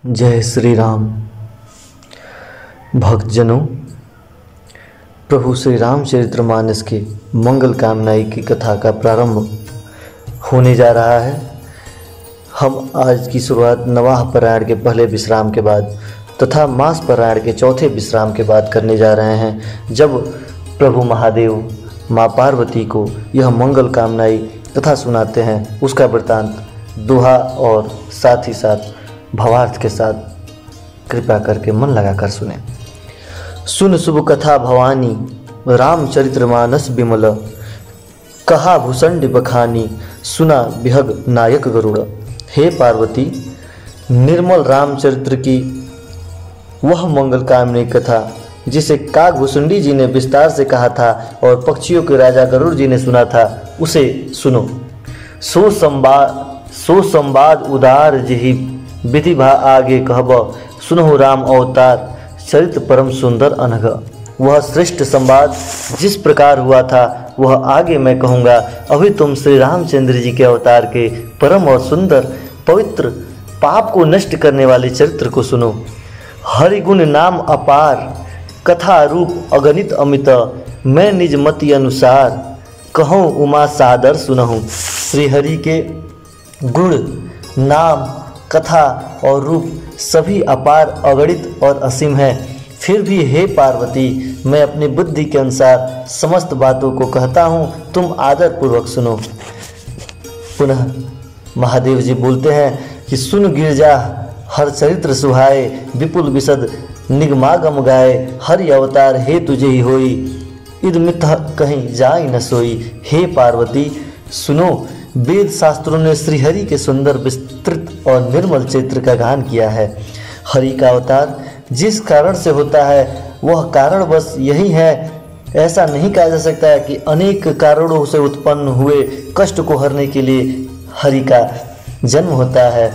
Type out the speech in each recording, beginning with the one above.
जय श्री राम। भक्तजनों, प्रभु श्री रामचरितमानस के मंगल कामनाई की कथा का प्रारंभ होने जा रहा है। हम आज की शुरुआत नवाह पारायण के पहले विश्राम के बाद तथा मास पारायण के चौथे विश्राम के बाद करने जा रहे हैं, जब प्रभु महादेव माँ पार्वती को यह मंगल कामनाई कथा सुनाते हैं। उसका वृत्तांत दोहा और साथ ही साथ भावार्थ के साथ कृपा करके मन लगाकर सुने। सुन शुभ कथा भवानी, रामचरितमानस विमल, कहा भूषण बखानी, सुना विहग नायक गरुड़। हे पार्वती, निर्मल रामचरित्र की वह मंगल कामनी कथा जिसे काकभूषुंडी जी ने विस्तार से कहा था और पक्षियों के राजा गरुड़ जी ने सुना था, उसे सुनो। सो संवाद उदार जही विधि भा आगे कहब, सुनहु राम अवतार चरित परम सुंदर अनघ। वह श्रेष्ठ संवाद जिस प्रकार हुआ था वह आगे मैं कहूँगा। अभी तुम श्री रामचंद्र जी के अवतार के परम और सुंदर पवित्र पाप को नष्ट करने वाले चरित्र को सुनो। हरिगुण नाम अपार, कथा रूप अगणित अमित, मैं निज मति अनुसार कहूँ उमा सादर सुनहूँ। श्रीहरि के गुण, नाम, कथा और रूप सभी अपार, अगणित और असीम है। फिर भी हे पार्वती, मैं अपनी बुद्धि के अनुसार समस्त बातों को कहता हूँ, तुम आदर पूर्वक सुनो। पुनः महादेव जी बोलते हैं कि सुन गिरजा हर चरित्र सुहाए, विपुल विशद निगमागम गाए, हरि अवतार हे तुझे ही होई, इद मिथ कहीं जाई न सोई। हे पार्वती सुनो, वेद शास्त्रों ने श्रीहरि के सुंदर विस्तृत और निर्मल चरित्र का गान किया है। हरि का अवतार जिस कारण से होता है वह कारण बस यही है। ऐसा नहीं कहा जा सकता है कि अनेक कारणों से उत्पन्न हुए कष्ट को हरने के लिए हरि का जन्म होता है,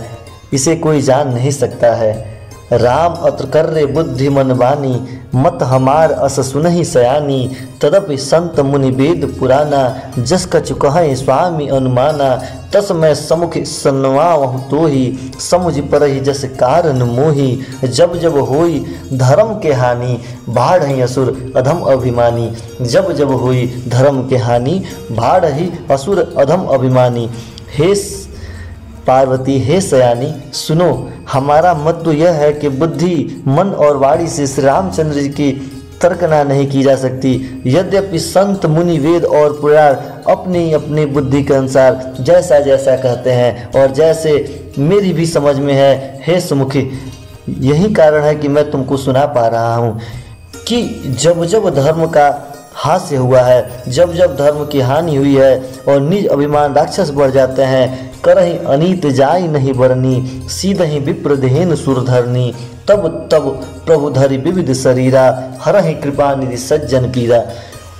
इसे कोई जान नहीं सकता है। राम अत्र कर्रे बुद्धि मन बानी, मत हमार अस सुनहि सयानी, तदपि संत मुनि वेद पुराना, जस कछु कहें स्वामी अनुमाना, तस मैं समुख सन्वाहु तोहि, समुझ परहि जस कारण मोहि। जब जब होई धर्म के हानि, बाढ़हि असुर अधम अभिमानी। जब जब होई धर्म के हानि, बाढ़हि असुर अधम अभिमानी। हे पार्वती, हे सयानी सुनो, हमारा मत तो यह है कि बुद्धि, मन और वाणी से श्री रामचंद्र जी की तर्कना नहीं की जा सकती। यद्यपि संत मुनि वेद और पुराण अपनी अपनी बुद्धि के अनुसार जैसा जैसा कहते हैं और जैसे मेरी भी समझ में है, हे सुमुखी, यही कारण है कि मैं तुमको सुना पा रहा हूँ कि जब जब धर्म का हास्य हुआ है, जब जब धर्म की हानि हुई है और निज अभिमान राक्षस बढ़ जाते हैं, करहि अनीत जाय नहीं बरनी, सीधहि विप्र देहेन सुरधरनी, तब तब प्रभु धरि विविध शरीरा, हरहि कृपा निधि सज्जन पीरा।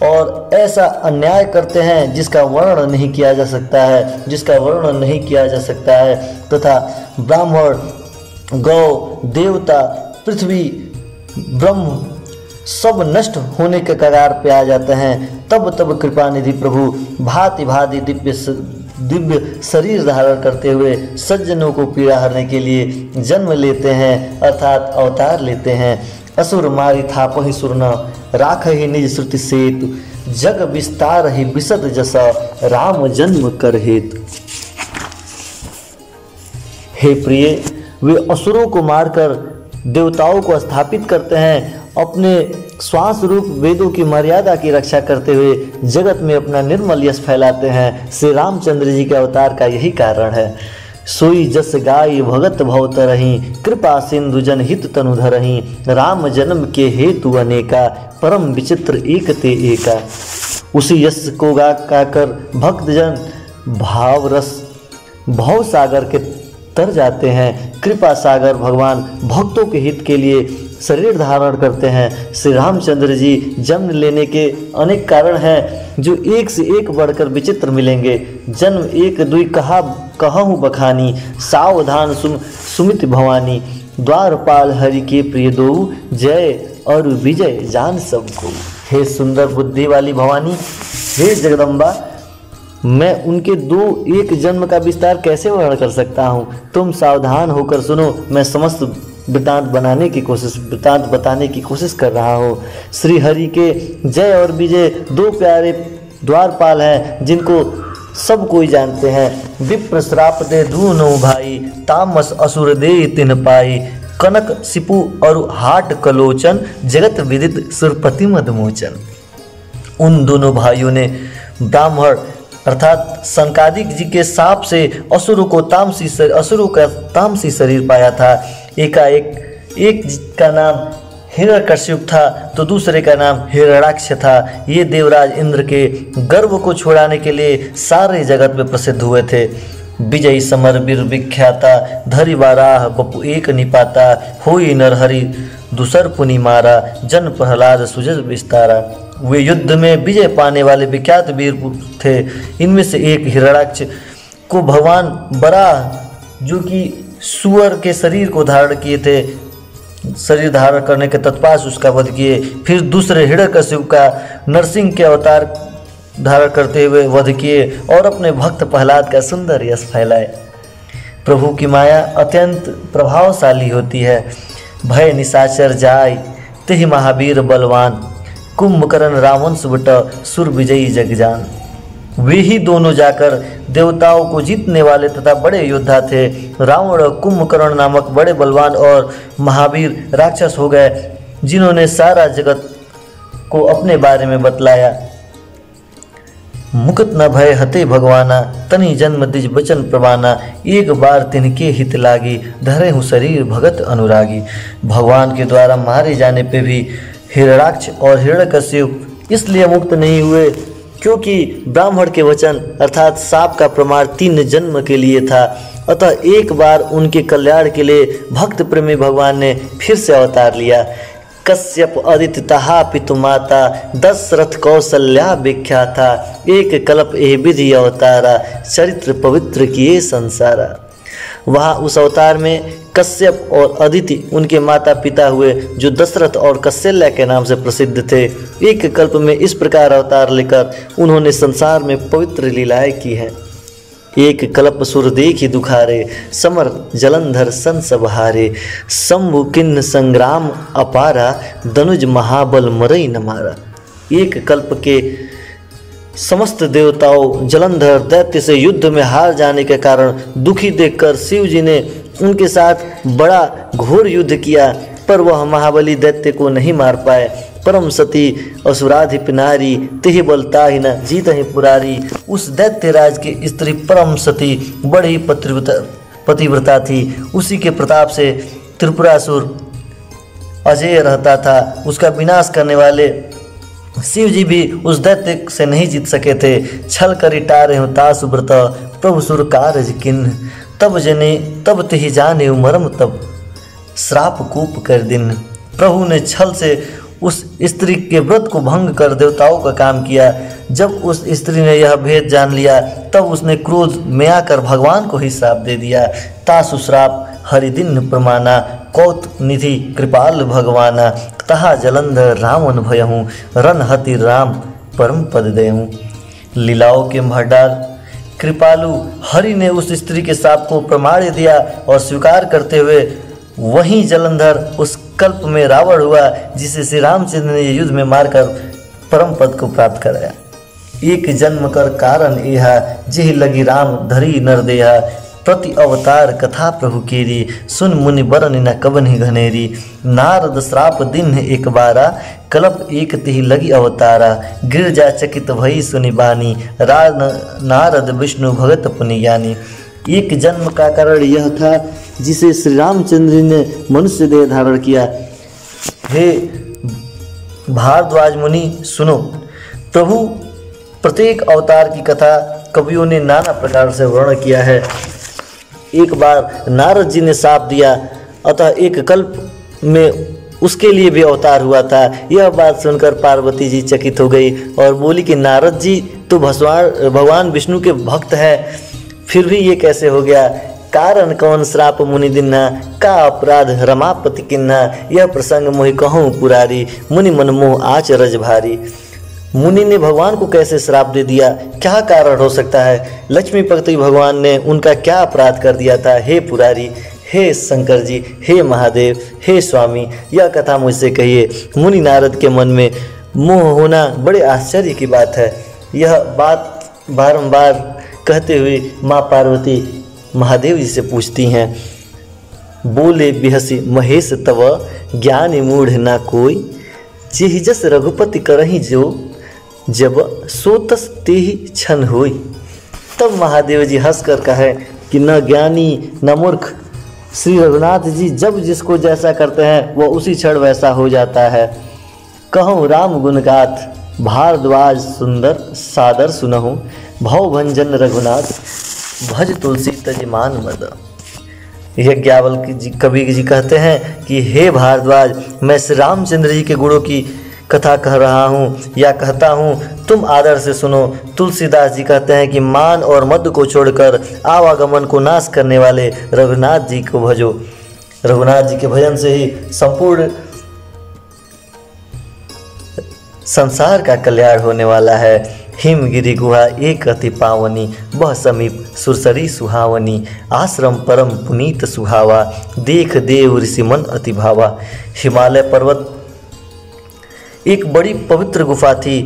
और ऐसा अन्याय करते हैं जिसका वर्णन नहीं किया जा सकता है, जिसका वर्णन नहीं किया जा सकता है, तथा ब्राह्मण, गौ, देवता, पृथ्वी, ब्रह्म सब नष्ट होने के कगार पे आ जाते हैं। तब तब कृपा निधि प्रभु भांति भांति दिव्य शरीर धारण करते हुए सज्जनों को पीड़ा हरने के लिए जन्म लेते हैं, अर्थात अवतार लेते हैं। असुर मारी थापहि सुरन, राखहि निज श्रुति सेतु, जग विस्तार ही विशद जसा, राम जन्म कर हेतु। हे प्रिय, वे असुरों को मारकर देवताओं को स्थापित करते हैं, अपने श्वास रूप वेदों की मर्यादा की रक्षा करते हुए जगत में अपना निर्मल यश फैलाते हैं। श्री रामचंद्र जी के अवतार का यही कारण है। सोई जस गाय भगत भव तरहि, कृपा सिंधु जन हित तनु धरहि, राम जन्म के हेतु अनेका, परम विचित्र एक ते एका। उसी यश को गा कर भक्तजन भाव रस भव सागर के तर जाते हैं। कृपा सागर भगवान भक्तों के हित के लिए शरीर धारण करते हैं। श्री रामचंद्र जी जन्म लेने के अनेक कारण हैं जो एक से एक बढ़कर विचित्र मिलेंगे। जन्म एक दुई कहूँ बखानी, सावधान सुमित भवानी, द्वारपाल हरि के प्रिय दो, जय और विजय जान सबको। हे सुंदर बुद्धि वाली भवानी, हे जगदम्बा, मैं उनके एक जन्म का विस्तार कैसे वर्णन कर सकता हूँ। तुम सावधान होकर सुनो, मैं समस्त वृत्तांत बताने की कोशिश कर रहा हूँ। श्री हरि के जय और विजय 2 प्यारे द्वारपाल हैं जिनको सब कोई जानते हैं। विप्र श्राप दे दूनो भाई, तामस असुर दे तिन पाई। कनक सिपु और हाट कलोचन, जगत विदित सुरपति मदमोचन। उन दोनों भाइयों ने ब्राह्मण अर्थात संकादिक जी के साप से असुरों का तामसी शरीर पाया था। एक का नाम हिरण्यकश्यप था तो दूसरे का नाम हिरण्याक्ष था। ये देवराज इंद्र के गर्व को छुड़ाने के लिए सारे जगत में प्रसिद्ध हुए थे। विजयी समर वीर विख्याता, धरि बाराह बपु एक निपाता। होई नरहरि दूसर पुनि मारा, जन प्रहलाद सुजस विस्तारा। वे युद्ध में विजय पाने वाले विख्यात वीर थे। इनमें से एक हिरण्याक्ष को भगवान बराह जो कि सुअर के शरीर को धारण किए थे, शरीर धारण करने के तत्पश्चात उसका वध किए। फिर दूसरे हिरण्यकश्यप का नरसिंह के अवतार धारण करते हुए वध किए और अपने भक्त प्रहलाद का सुंदर यश फैलाए। प्रभु की माया अत्यंत प्रभावशाली होती है। भय निशाचर जाय तेहि महावीर बलवान, कुंभकर्ण रावण सुबट सुर विजयी जगजान। वे ही दोनों जाकर देवताओं को जीतने वाले तथा बड़े योद्धा थे। रावण और कुंभकर्ण नामक बड़े बलवान और महावीर राक्षस हो गए, जिन्होंने सारा जगत को अपने बारे में बतलाया। मुकुत न भय हते भगवाना, तनि जन्म दिज बचन प्रवाना। एक बार तिनके हित लागी, धरे हूँ शरीर भगत अनुरागी। भगवान के द्वारा मारे जाने पे भी हिरण्याक्ष और हिरण्यकश्यप इसलिए मुक्त नहीं हुए क्योंकि ब्राह्मण के वचन अर्थात साप का प्रमाण 3 जन्म के लिए था। अतः एक बार उनके कल्याण के लिए भक्त प्रेमी भगवान ने फिर से अवतार लिया। कश्यप अदिति तहा पितु माता, दशरथ कौशल्या विख्याता। एक कल्प ए विधि अवतारा, चरित्र पवित्र किए संसारा। वहाँ उस अवतार में कश्यप और अदिति उनके माता पिता हुए, जो दशरथ और कौशल्या के नाम से प्रसिद्ध थे। एक कल्प में इस प्रकार अवतार लेकर उन्होंने संसार में पवित्र लीलाएं की हैं। एक कल्प सुर देखी दुखारे, समर जलंधर सन सब हारे। शंभु किन्न संग्राम अपारा, धनुज महाबल मरई न मारा। एक कल्प के समस्त देवताओं जलंधर दैत्य से युद्ध में हार जाने के कारण दुखी देखकर शिव जी ने उनके साथ बड़ा घोर युद्ध किया, पर वह महाबली दैत्य को नहीं मार पाए। परम सती असुराधिप नारी, तिहि बल ताहि न जीतहि पुरारी। उस दैत्य राज की स्त्री परम सती बड़ी पतिव्रता थी। उसी के प्रताप से त्रिपुरासुर अजय रहता था। उसका विनाश करने वाले शिव जी भी उस दैत्य से नहीं जीत सके थे। छल करी टारे हूँ तासु व्रत, प्रभु सुर कारज किन्न। तब तिहि जाने मरम तब, श्राप कूप कर दिन। प्रभु ने छल से उस स्त्री के व्रत को भंग कर देवताओं का काम किया। जब उस स्त्री ने यह भेद जान लिया तब उसने क्रोध में आकर भगवान को ही श्राप दे दिया। तासु श्राप हरिदिन प्रमाना, कौत निधि कृपाल भगवाना। तहा जलंधर रावण भयहूँ, रन हति राम परम पद देहूँ। लीलाओं के भंडार कृपालु हरि ने उस स्त्री के श्राप को प्रमाण दिया और स्वीकार करते हुए वहीं जलंधर उस कल्प में रावण हुआ, जिसे श्री रामचंद्र ने युद्ध में मारकर परम पद को प्राप्त कराया। एक जन्म कर कारण एहा, जिह लगी राम धरी नर देहा। प्रति अवतार कथा प्रभु केरी, सुन मुनि बरन न कबनि घनेरी। नारद श्राप दिन एक बारा, कल्प एक तिहि लगी अवतारा। गिरजा चकित भई सुनि बानी, नारद विष्णु भगत पुनि ज्ञानी। एक जन्म का कारण यह था जिसे श्री रामचंद्र ने मनुष्य देह धारण किया। हे भारद्वाज मुनि सुनो, प्रभु प्रत्येक अवतार की कथा कवियों ने नाना प्रकार से वर्णन किया है। एक बार नारद जी ने शाप दिया, अतः एक कल्प में उसके लिए भी अवतार हुआ था। यह बात सुनकर पार्वती जी चकित हो गई और बोली कि नारद जी तो भगवान विष्णु के भक्त हैं, फिर भी ये कैसे हो गया। कारण कौन श्राप मुनि दिन्हा, का अपराध रमापति किन्हा। यह प्रसंग मोहि कहूँ पुरारी, मुनि मन मोह आचरज भारी। मुनि ने भगवान को कैसे श्राप दे दिया, क्या कारण हो सकता है? लक्ष्मीपति भगवान ने उनका क्या अपराध कर दिया था? हे पुरारी, हे शंकर जी, हे महादेव, हे स्वामी, यह कथा मुझसे कहिए। मुनि नारद के मन में मोह होना बड़े आश्चर्य की बात है। यह बात बारंबार कहते हुए माँ पार्वती महादेव जी से पूछती हैं। बोले बिहसी महेश तव ज्ञान मूढ़ ना कोई, जेहिजस रघुपति करही जो जब सोतस तेहि क्षण होई। तब महादेव जी हंसकर कहे कि न ज्ञानी न मूर्ख, श्री रघुनाथ जी जब जिसको जैसा करते हैं वह उसी क्षण वैसा हो जाता है। कहूँ राम गुण गाथ भारद्वाज सुंदर, सादर सुनहु भव भंजन रघुनाथ, भज तुलसी तजमान मद। यज्ञावल जी कबीर जी कहते हैं कि हे भारद्वाज, मैं श्री रामचंद्र जी के गुणों की कथा कह रहा हूँ या कहता हूँ, तुम आदर से सुनो। तुलसीदास जी कहते हैं कि मान और मद को छोड़कर आवागमन को नाश करने वाले रघुनाथ जी को भजो। रघुनाथ जी के भजन से ही संपूर्ण संसार का कल्याण होने वाला है। हिमगिरि गुहा एक अति पावनी, वह समीप सुरसरी सुहावनी, आश्रम परम पुनीत सुहावा, देख देव ऋषि मन अति भावा। हिमालय पर्वत एक बड़ी पवित्र गुफा थी।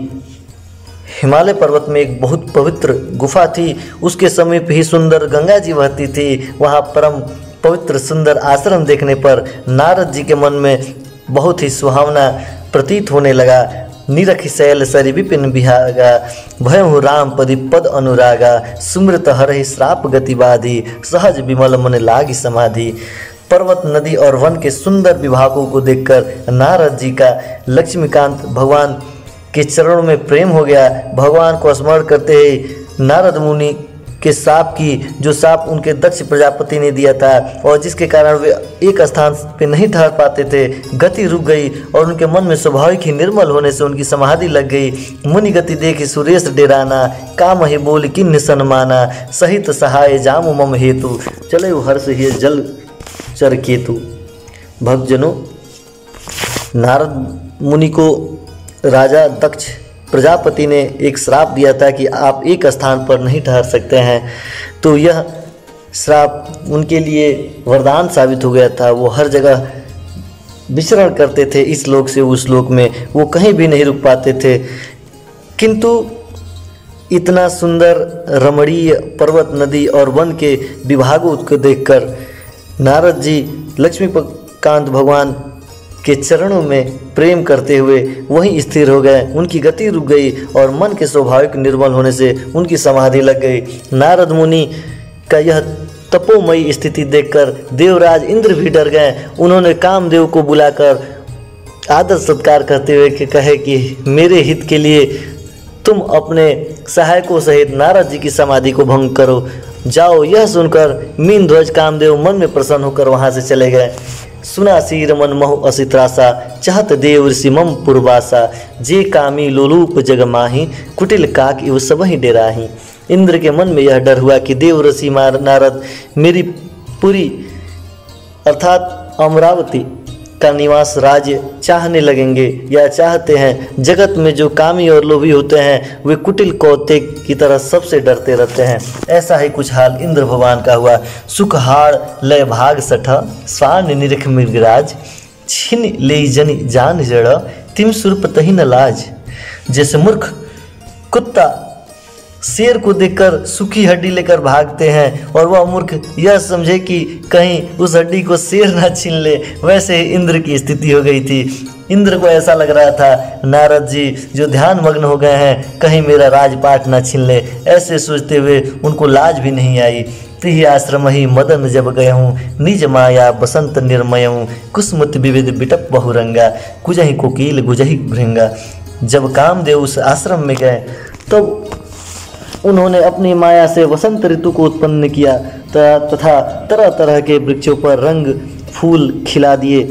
हिमालय पर्वत में एक बहुत पवित्र गुफा थी। उसके समीप ही सुंदर गंगा जी बहती थी। वहाँ परम पवित्र सुंदर आश्रम देखने पर नारद जी के मन में बहुत ही सुहावना प्रतीत होने लगा। निरखि शैल सरि विपिन बिहागा, भयहु राम पदि पद अनुरागा, सुमृत हरहि श्राप गति बाधी, सहज विमल मन लागी समाधि। पर्वत, नदी और वन के सुंदर विभागों को देखकर नारद जी का लक्ष्मीकांत भगवान के चरणों में प्रेम हो गया। भगवान को स्मरण करते ही नारद मुनि के साप की, जो साप उनके दक्ष प्रजापति ने दिया था और जिसके कारण वे एक स्थान पे नहीं ठहर पाते थे, गति रुक गई और उनके मन में स्वाभाविक ही निर्मल होने से उनकी समाधि लग गई। मुनि गति देखी सुरेश डेराना, काम ही बोल किन्न सन्माना, सहित सहाय जामु मम हेतु, चले हर्ष ही जल चर केतु। भक्तजनों, नारद मुनि को राजा दक्ष प्रजापति ने एक श्राप दिया था कि आप एक स्थान पर नहीं ठहर सकते हैं। तो यह श्राप उनके लिए वरदान साबित हो गया था। वो हर जगह विचरण करते थे, इस लोक से उस लोक में, वो कहीं भी नहीं रुक पाते थे। किंतु इतना सुंदर रमणीय पर्वत, नदी और वन के विभागों को देखकर नारद जी लक्ष्मीकांत भगवान के चरणों में प्रेम करते हुए वहीं स्थिर हो गए। उनकी गति रुक गई और मन के स्वाभाविक निर्मल होने से उनकी समाधि लग गई। नारद मुनि का यह तपोमयी स्थिति देखकर देवराज इंद्र भी डर गए। उन्होंने कामदेव को बुलाकर आदर सत्कार करते हुए कहे कि मेरे हित के लिए तुम अपने सहायकों सहित नारद जी की समाधि को भंग करो, जाओ। यह सुनकर मीन ध्वज कामदेव मन में प्रसन्न होकर वहां से चले गए। सुना सीर मन महु असित्रासा, चाहत देव ऋषि मम पुरवासा, जे कामी लोलूप जग माही, कुटिल काक इव सबहि डेराही। इंद्र के मन में यह डर हुआ कि देव ऋषि नारद मेरी पुरी अर्थात अमरावती का निवास राज्य चाहने लगेंगे या चाहते हैं। जगत में जो कामी और लोभी होते हैं वे कुटिल कौते की तरह सबसे डरते रहते हैं। ऐसा ही कुछ हाल इंद्र भगवान का हुआ। सुखहाड़ लय भाग सठा, स्वान निरख मृगराज, छिन ले जनि जान जड़, तिम सुरप तहि न लाज। जैसे मूर्ख कुत्ता शेर को देखकर सूखी हड्डी लेकर भागते हैं और वह मूर्ख यह समझे कि कहीं उस हड्डी को शेर ना छीन ले, वैसे ही इंद्र की स्थिति हो गई थी। इंद्र को ऐसा लग रहा था नारद जी जो ध्यान मग्न हो गए हैं, कहीं मेरा राजपाट ना छीन ले। ऐसे सोचते हुए उनको लाज भी नहीं आई। तिहि आश्रम ही मदन जब गयहूँ, निज माया बसंत निर्मयहूँ, कुसुमत विविध बिटप बहुरंगा, कुजहि कोकिल गुजहि भृंगा। जब कामदेव उस आश्रम में गए तब उन्होंने अपनी माया से वसंत ऋतु को उत्पन्न किया तथा तरह तरह के वृक्षों पर रंग फूल खिला दिए।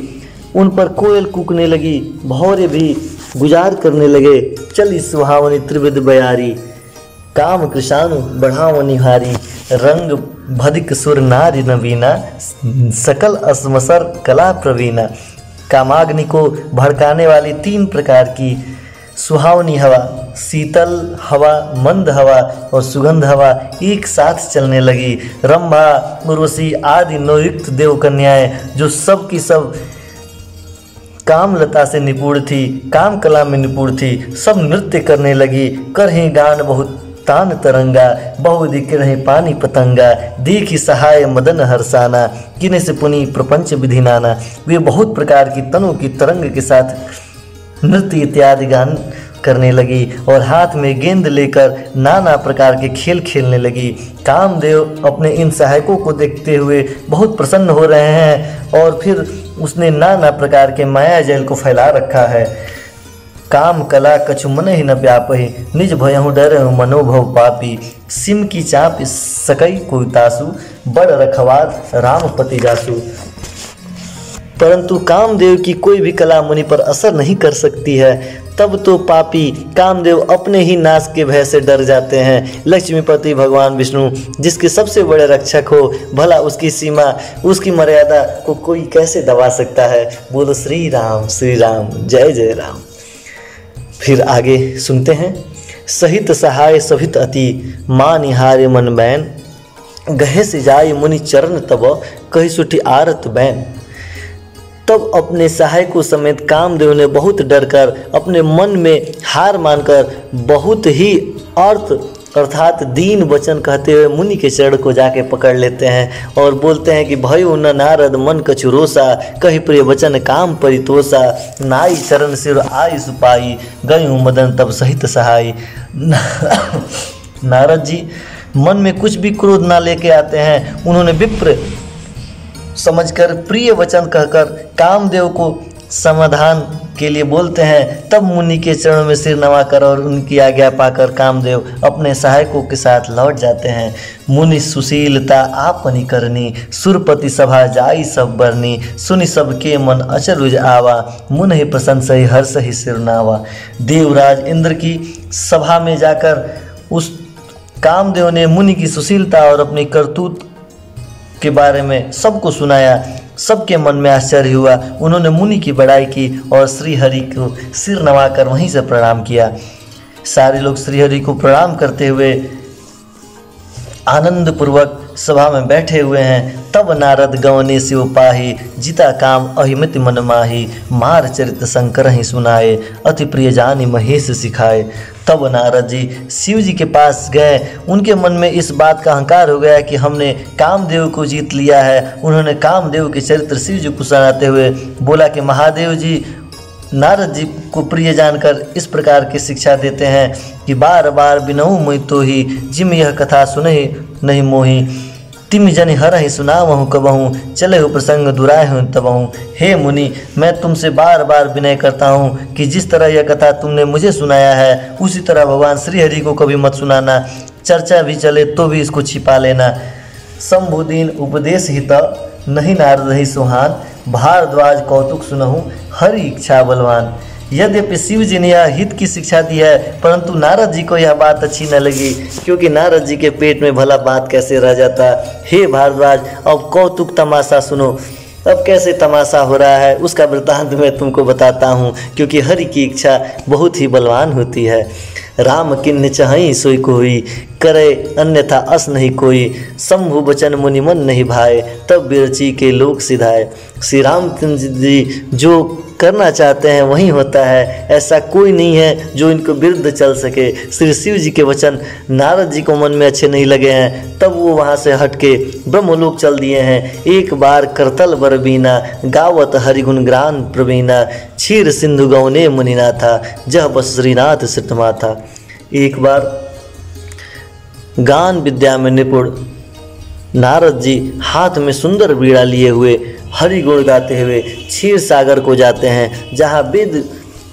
उन पर कोयल कूकने लगी, भौरे भी गुजार करने लगे। चली सुहावनी त्रिविध बयारी, काम कृषाणु बढ़ावनी हारी, रंग भदिक सुर नारी नवीना, सकल असमसर कला प्रवीणा। कामाग्नि को भड़काने वाली 3 प्रकार की सुहावनी हवा, शीतल हवा, मंद हवा और सुगंध हवा एक साथ चलने लगी। रंभा, उर्वशी आदि नवयुक्त देव कन्याएं जो सब की सब कामलता से निपुण थी, काम कला में निपुण थी, सब नृत्य करने लगी। करही गान बहुत तान तरंगा, बहु दिख रहे पानी पतंगा, देखी सहाय मदन हरसाना, किने से पुनि प्रपंच विधि नाना। वे बहुत प्रकार की तनु की तरंग के साथ नृत्य इत्यादि गान करने लगी और हाथ में गेंद लेकर नाना प्रकार के खेल खेलने लगी। कामदेव अपने इन सहायकों को देखते हुए बहुत प्रसन्न हो रहे हैं और फिर उसने नाना प्रकार के माया जल को फैला रखा है। काम कला कछु मन ही न व्यापहि, निज भयहु डर मनोभव पापी, सिम की चाप सकई कोई तासु, बड़ रखवार रामपति जासु। परंतु कामदेव की कोई भी कला मुनि पर असर नहीं कर सकती है। तब तो पापी कामदेव अपने ही नाश के भय से डर जाते हैं। लक्ष्मीपति भगवान विष्णु जिसके सबसे बड़े रक्षक हो, भला उसकी सीमा, उसकी मर्यादा को कोई कैसे दबा सकता है। बोलो श्री राम जय जय राम। फिर आगे सुनते हैं। सहित सहाय सभित अति, माँ निहारे मन बैन, गहे से जाय मुनि चरण तब, कही सुठी आरत बैन। तब अपने सहायकों समेत कामदेव ने बहुत डरकर अपने मन में हार मानकर बहुत ही अर्थात दीन वचन कहते हुए मुनि के चरण को जाके पकड़ लेते हैं और बोलते हैं कि भयो न नारद मन कछु रोसा, कहि प्रिय वचन काम परितोषा, नाई चरण सिर आई सुपाई, गयु मदन तब सहित सहाय। नारद जी मन में कुछ भी क्रोध ना लेके आते हैं। उन्होंने विप्र समझकर प्रिय वचन कहकर कामदेव को समाधान के लिए बोलते हैं। तब मुनि के चरणों में सिर नवाकर और उनकी आज्ञा पाकर कामदेव अपने सहायकों के साथ लौट जाते हैं। मुनि सुशीलता आपनी करनी, सुरपति सभा जाई सब बरनी, सुनि सबके मन अचरुज आवा, मुन ही प्रशंसई हर्ष ही सिरनावा। देवराज इंद्र की सभा में जाकर उस कामदेव ने मुनि की सुशीलता और अपनी करतूत के बारे में सबको सुनाया। सबके मन में आश्चर्य हुआ। उन्होंने मुनि की बड़ाई की और श्री हरि को सिर नवाकर वहीं से प्रणाम किया। सारे लोग श्री हरि को प्रणाम करते हुए आनंद पूर्वक सभा में बैठे हुए हैं। तब नारद गवने शिव पाही, जिता काम अहिमित मन माही, मार चरित शंकर ही सुनाए, अति प्रिय जानी महेश सिखाए। तब नारद जी शिव जी के पास गए। उनके मन में इस बात का अहंकार हो गया कि हमने कामदेव को जीत लिया है। उन्होंने कामदेव के चरित्र शिव जी को सुनाते हुए बोला कि महादेव जी नारद जी को प्रिय जानकर इस प्रकार की शिक्षा देते हैं कि बार बार बिनहु मोहि तोहि, जिम यह कथा सुनहि नहीं मोहि, तिम जन हर ही सुनावहु कबहूँ, चले हो प्रसंग दुराए हूँ तबहूँ। हे मुनि, मैं तुमसे बार बार विनय करता हूँ कि जिस तरह यह कथा तुमने मुझे सुनाया है उसी तरह भगवान श्री हरि को कभी मत सुनाना। चर्चा भी चले तो भी इसको छिपा लेना। शंभुदीन उपदेश हित नहीं नारद ही सुहान, भारद्वाज कौतुक सुनहु हरि इच्छा बलवान। यद्यपि शिव जी ने यह हित की शिक्षा दी है, परंतु नारद जी को यह बात अच्छी न लगी, क्योंकि नारद जी के पेट में भला बात कैसे रह जाता। हे भारद्वाज, अब कौतुक तमाशा सुनो। अब कैसे तमाशा हो रहा है उसका वृत्तांत मैं तुमको बताता हूँ, क्योंकि हरि की इच्छा बहुत ही बलवान होती है। राम किन्ह चाहई सोई कोई, करे अन्यथा अस नहीं कोई, शंभु बचन मुनि मन नहीं भाए, तब बिरची के लोक सिधाए। श्री रामचंद्र जी जो करना चाहते हैं वही होता है, ऐसा कोई नहीं है जो इनको विरुद्ध चल सके। श्री शिव जी के वचन नारद जी को मन में अच्छे नहीं लगे हैं, तब वो वहाँ से हट के ब्रह्मलोक चल दिए हैं। एक बार करतल बरबीना, गावत हरिगुण ग्रान प्रवीणा, क्षीर सिंधु गौने मुनिना था, जह बस श्रीनाथ सिद्धमा था। एक बार गान विद्या में निपुण नारद जी हाथ में सुंदर बीड़ा लिए हुए हरि गुण गाते हुए क्षीर सागर को जाते हैं, जहाँ वेद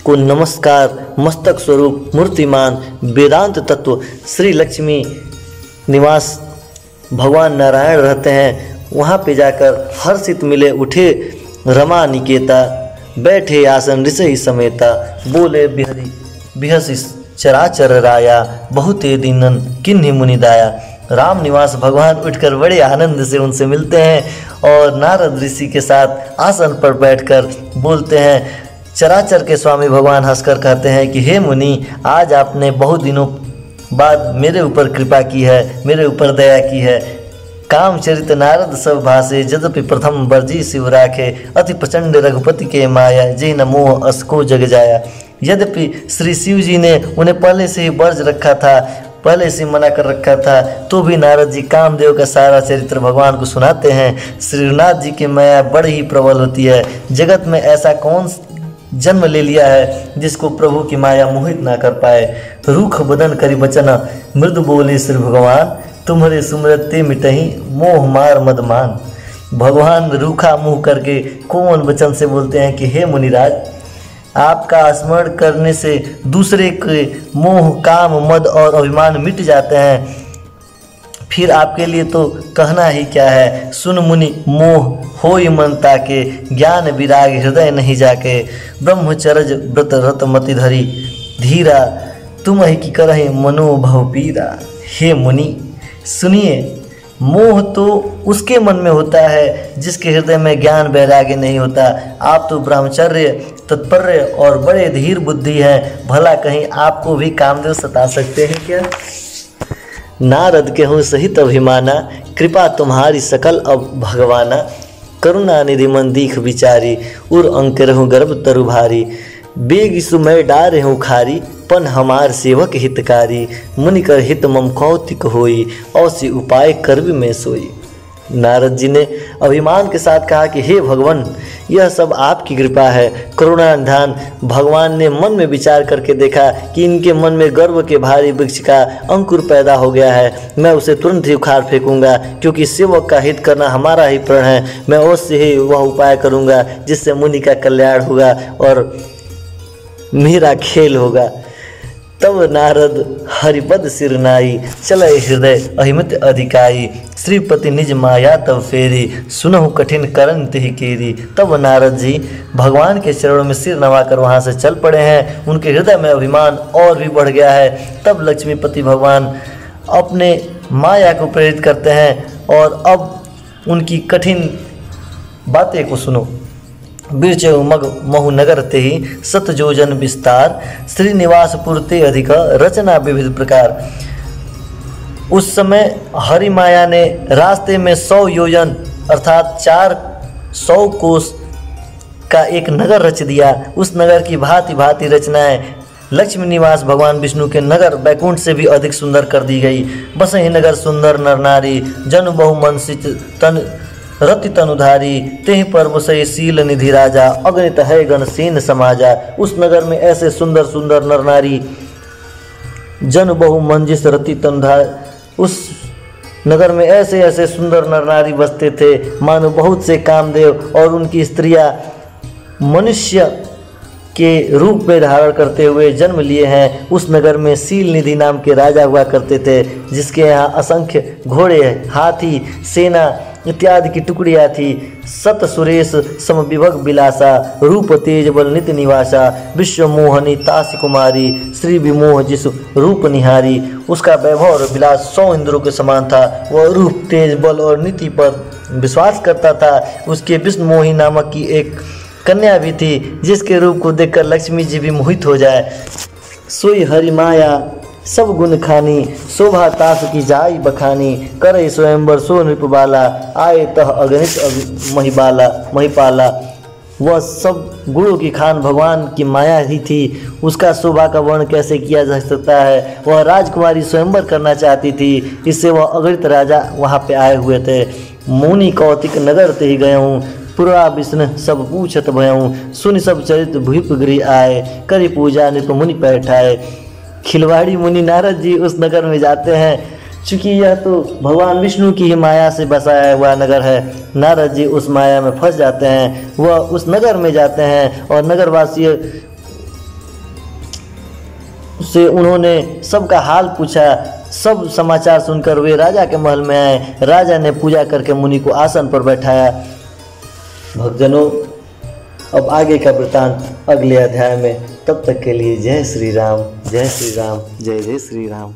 को नमस्कार मस्तक स्वरूप मूर्तिमान वेदांत तत्व श्री लक्ष्मी निवास भगवान नारायण रहते हैं। वहाँ पे जाकर हर्षित मिले उठे रमा निकेता, बैठे आसन ऋषि समेता, बोले बिहरी बिहसी चराचर राया, बहुते दीनन किन्हीं मुनिदाया। राम निवास भगवान उठकर बड़े आनंद से उनसे मिलते हैं और नारद ऋषि के साथ आसन पर बैठकर बोलते हैं, चराचर के स्वामी भगवान हंसकर कहते हैं कि हे मुनि, आज आपने बहुत दिनों बाद मेरे ऊपर कृपा की है, मेरे ऊपर दया की है। कामचरित नारद सब भाषे, यद्यपि प्रथम बरजी शिव राखे, अति प्रचंड रघुपति के माया, जे न मोह असको जग जाया। यद्यपि श्री शिव जी ने उन्हें पहले से ही वर्ज रखा था, पहले से मना कर रखा था, तो भी नारद जी कामदेव का सारा चरित्र भगवान को सुनाते हैं। श्रीनाथ जी की माया बड़ी ही प्रबल होती है। जगत में ऐसा कौन जन्म ले लिया है जिसको प्रभु की माया मोहित ना कर पाए। रूख बदन करी बचन, मृदु बोले श्री भगवान, तुम्हारे सुमरत ते मिटही, मोह मार मदमान। भगवान रूखा मुँह करके कोमल वचन से बोलते हैं कि हे मुनिराज, आपका स्मरण करने से दूसरे के मोह, काम, मद और अभिमान मिट जाते हैं। फिर आपके लिए तो कहना ही क्या है। सुन मुनि, मोह होई मन ताके, ज्ञान विराग हृदय नहीं जाके। ब्रह्मचर्य व्रत रत मति धरी, धीरा तुम ही की करहि मनोभव पीरा। हे मुनि सुनिए, मोह तो उसके मन में होता है जिसके हृदय में ज्ञान वैराग्य नहीं होता। आप तो ब्रह्मचर्य, तत्पर्य और बड़े धीर बुद्धि हैं, भला कहीं आपको भी कामदेव सता सकते हैं क्या। नारद कहूँ सहित अभिमाना, कृपा तुम्हारी सकल अब भगवाना। करुणा निधि मन दीख विचारी, उर अंक रहूँ गर्भ तरु भारी। बेग सुमय डारे हूँ खारी, पन हमार सेवक हितकारी। मुनि कर हित मम कौतिक होई, औसी उपाय करबी में सोई। नारद जी ने अभिमान के साथ कहा कि हे भगवान, यह सब आपकी कृपा है, करुणा निधान। भगवान ने मन में विचार करके देखा कि इनके मन में गर्व के भारी वृक्ष का अंकुर पैदा हो गया है। मैं उसे तुरंत ही उखाड़ फेंकूंगा, क्योंकि सेवक का हित करना हमारा ही प्रण है। मैं अवश्य ही वह उपाय करूंगा जिससे मुनि का कल्याण होगा और मेरा खेल होगा। तब नारद हरिपद सिरनाई, चलय हृदय अहिमत अधिकाई। श्रीपति निज माया तब फेरी, सुनहु कठिन करन तिहि केरी। तब नारद जी भगवान के चरणों में सिर नवाकर वहाँ से चल पड़े हैं। उनके हृदय में अभिमान और भी बढ़ गया है। तब लक्ष्मीपति भगवान अपने माया को प्रेरित करते हैं और अब उनकी कठिन बातें को सुनो। बिरच मग महु नगर ते ही, सत जोजन विस्तार। श्रीनिवासपुर ते अधिक, रचना विविध प्रकार। उस समय हरि माया ने रास्ते में 100 योजन अर्थात 400 कोस का एक नगर रच दिया। उस नगर की भांति भांति रचनाएं लक्ष्मी निवास भगवान विष्णु के नगर बैकुंठ से भी अधिक सुंदर कर दी गई। बसहि नगर सुंदर नर नारी, जन बहु मन सिच तन रति तनुधारी। तेहि पर बसई शील निधि राजा, अगणित है गण सेन समाजा। उस नगर में ऐसे सुंदर सुंदर नर नारी, जन बहु मंजिस रति तनुधार। उस नगर में ऐसे ऐसे सुंदर नर नारी बसते थे मानो बहुत से कामदेव और उनकी स्त्रियां मनुष्य के रूप में धारण करते हुए जन्म लिए हैं। उस नगर में शील निधि नाम के राजा हुआ करते थे, जिसके यहाँ असंख्य घोड़े, हाथी, सेना इत्यादि की टुकड़ियाँ थी। सत सुरेश सम विभग बिलासा, रूप तेज बल नित्य निवासा। विश्व मोहनी तासी कुमारी, श्री विमोह जिस रूप निहारी। उसका वैभव और विलास 100 इंद्रों के समान था। वह रूप, तेज, बल और नीति पर विश्वास करता था। उसके विष्णु मोही नामक की एक कन्या भी थी, जिसके रूप को देखकर लक्ष्मी जी भी मोहित हो जाए। सोई हरि माया सब गुण खानी, शोभा तास की जाई बखानी। करे स्वयंवर सो नृपबाला, आए तह अगणित महिपाला। वह सब गुणों की खान भगवान की माया ही थी। उसका शोभा का वर्णन कैसे किया जा सकता है। वह राजकुमारी स्वयंवर करना चाहती थी, इससे वह अगणित राजा वहाँ पे आए हुए थे। मुनि कौतिक नगर ते ही गए हूँ, पुरा विष्णु सब पूछत भयऊँ। सुन सब चरित भूप गृह आए, करी पूजा नृप मुनि बैठाए। खिलवाड़ी मुनि नारद जी उस नगर में जाते हैं। चूँकि यह तो भगवान विष्णु की ही माया से बसाया हुआ नगर है, नारद जी उस माया में फंस जाते हैं। वह उस नगर में जाते हैं और नगरवासियों से उन्होंने सबका हाल पूछा। सब समाचार सुनकर वे राजा के महल में आए। राजा ने पूजा करके मुनि को आसन पर बैठाया। भक्तजनों, अब आगे का वृतांत अगले अध्याय में। तब तक के लिए जय श्री राम, जय श्री राम, जय जय श्री राम।